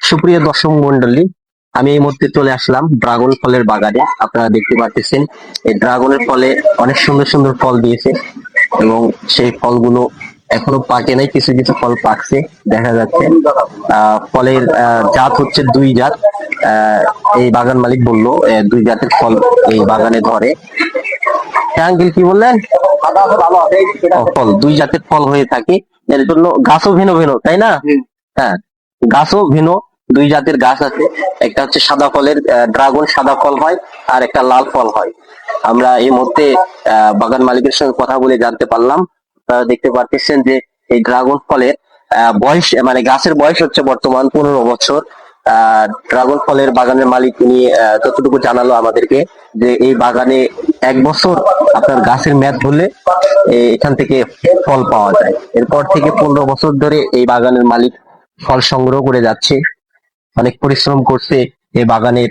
সুপ্রিয় দর্শক মন্ডলী, আমি এই মুহূর্তে চলে আসলাম ড্রাগন ফলের বাগানে। আপনারা দেখতে পাচ্ছেন এই ড্রাগনের ফলে অনেক সুন্দর সুন্দর ফল দিয়েছে এবং সেই ফলগুলো এখনো পাকে নাই, কিছু কিছু ফল পাকছে দেখা যাচ্ছে। ফলের জাত হচ্ছে দুই জাত। এই বাগান মালিক বললো দুই জাতের ফল এই বাগানে ধরে। হ্যাঁ আঙ্কেল, কি বললেন? ফল দুই জাতের ফল হয়ে থাকে, এর জন্য গাছও ভিন্ন ভিন্ন, তাই না? হ্যাঁ, গাছও ভিন্ন। দুই জাতের গাছ আছে, একটা হচ্ছে সাদা ফলের ড্রাগন সাদা ফল হয়, আর একটা লাল ফল হয়। আমরা এই মুহূর্তে বাগান মালিকের সঙ্গে কথা বলে জানতে পারলাম। আপনারা দেখতে পাচ্ছেন যে এই ড্রাগন ফলের বয়স, মানে গাছের বয়স হচ্ছে বর্তমান 15 বছর। ড্রাগন ফলের বাগানের মালিক উনি যতটুকু জানালো আমাদেরকে যে এই বাগানে 1 বছর আপনার গাছের মেয়াদ হলে এখান থেকে ফল পাওয়া যায়। এরপর থেকে 15 বছর ধরে এই বাগানের মালিক ফল সংগ্রহ করে যাচ্ছে, অনেক পরিশ্রম করছে এই বাগানের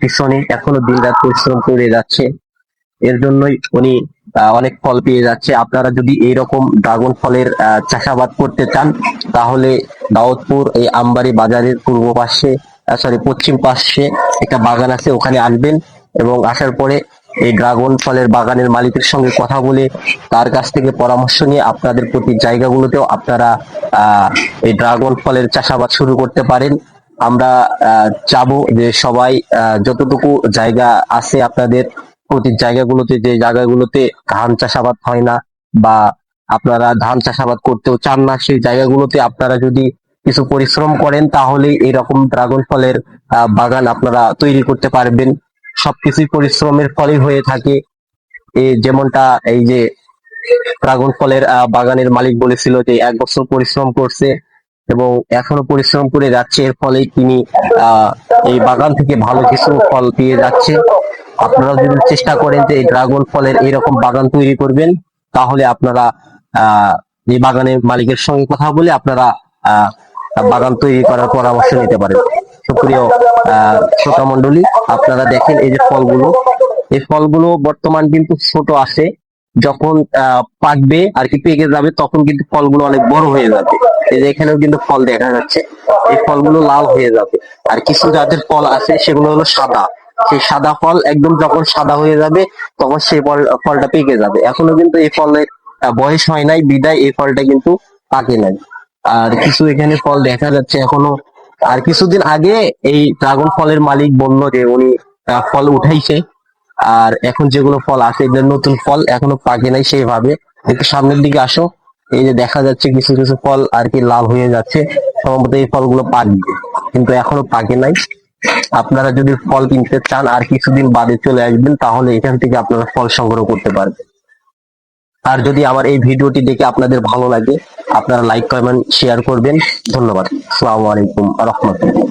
পিছনে, এখনো দিন রাত পরিশ্রম করে যাচ্ছে। এর জন্যই উনি অনেক ফল পেয়ে যাচ্ছে। আপনারা যদি এইরকম ড্রাগন ফলের চাষাবাদ করতে চান তাহলে দাউদপুর এই আমবাড়ি বাজারের পূর্ব পাশে, পশ্চিম পাশে একটা বাগান আছে, ওখানে আসবেন এবং আসার পরে এই ড্রাগন ফলের বাগানের মালিকের সঙ্গে কথা বলে তার কাছ থেকে পরামর্শ নিয়ে আপনাদের প্রতি জায়গাগুলোতেও আপনারা এই ড্রাগন ফলের চাষাবাদ শুরু করতে পারেন। আমরা চাবো যে সবাই যতটুকু জায়গা আছে আপনাদের প্রতি জায়গাগুলোতে, যে জায়গাগুলোতে ধান চাষাবাদ হয় না বা আপনারা ধান চাষাবাদ করতেও চান না, সেই জায়গাগুলোতে আপনারা যদি কিছু পরিশ্রম করেন তাহলে এরকম ড্রাগন ফলের বাগান আপনারা তৈরি করতে পারবেন। সবকিছুই পরিশ্রমের ফলেই হয়ে থাকে। যেমনটা এই যে ড্রাগন ফলের বাগানের মালিক বলেছিল যে 1 বছর পরিশ্রম করছে এবং এখনো পরিশ্রম করে যাচ্ছে, এর ফলে তিনি এই বাগান থেকে ভালো কিছু ফল পেয়ে যাচ্ছে। আপনারা যদি চেষ্টা করেন যে এই ড্রাগন ফলের এইরকম বাগান তৈরি করবেন তাহলে আপনারা এই বাগানের মালিকের সঙ্গে কথা বলে আপনারা বাগান তৈরি করার পরামর্শ নিতে পারেন। সুপ্রিয় শ্রোতা মন্ডলী, আপনারা দেখেন এই যে ফলগুলো, এই ফলগুলো বর্তমান কিন্তু ছোট আছে, যখন পাকবে আর কি পেকে যাবে তখন কিন্তু ফলগুলো অনেক বড় হয়ে যাবে। এই যে এখানেও কিন্তু ফল দেখা যাচ্ছে, এই ফলগুলো লাল হয়ে যাবে। আর কিছু জাতের ফল আছে সেগুলো হলো সাদা, সেই সাদা ফল একদম যখন সাদা হয়ে যাবে তখন সেই ফলটা পেকে যাবে। এখনো কিন্তু এই ফলের বয়স হয় নাই, বিদায় এই ফলটা কিন্তু পাকে নাই। আর কিছু এখানে ফল দেখা যাচ্ছে এখনো। আর কিছুদিন আগে এই ড্রাগন ফলের মালিক বলল যে উনি ফল উঠাইছে, আর এখন যেগুলো ফল আছে এগুলো নতুন ফল, এখনো পাকে নাই সেইভাবে। একটু সামনের দিকে আসো, এই যে দেখা যাচ্ছে কিছু কিছু ফল আর কি লাল হয়ে যাচ্ছে, সম্ভবত এই ফলগুলো পাকবে, কিন্তু এখনো পাকে নাই। আপনারা যদি ফল কিনতে চান আর কিছুদিন বাদে চলে আসবেন, তাহলে এখান থেকে আপনারা ফল সংগ্রহ করতে পারবেন। আর যদি আমার এই ভিডিওটি দেখে আপনাদের ভালো লাগে, আপনারা লাইক কমেন্ট শেয়ার করবেন। ধন্যবাদ। আসসালামু আলাইকুম ওয়া রাহমাতুল্লাহ।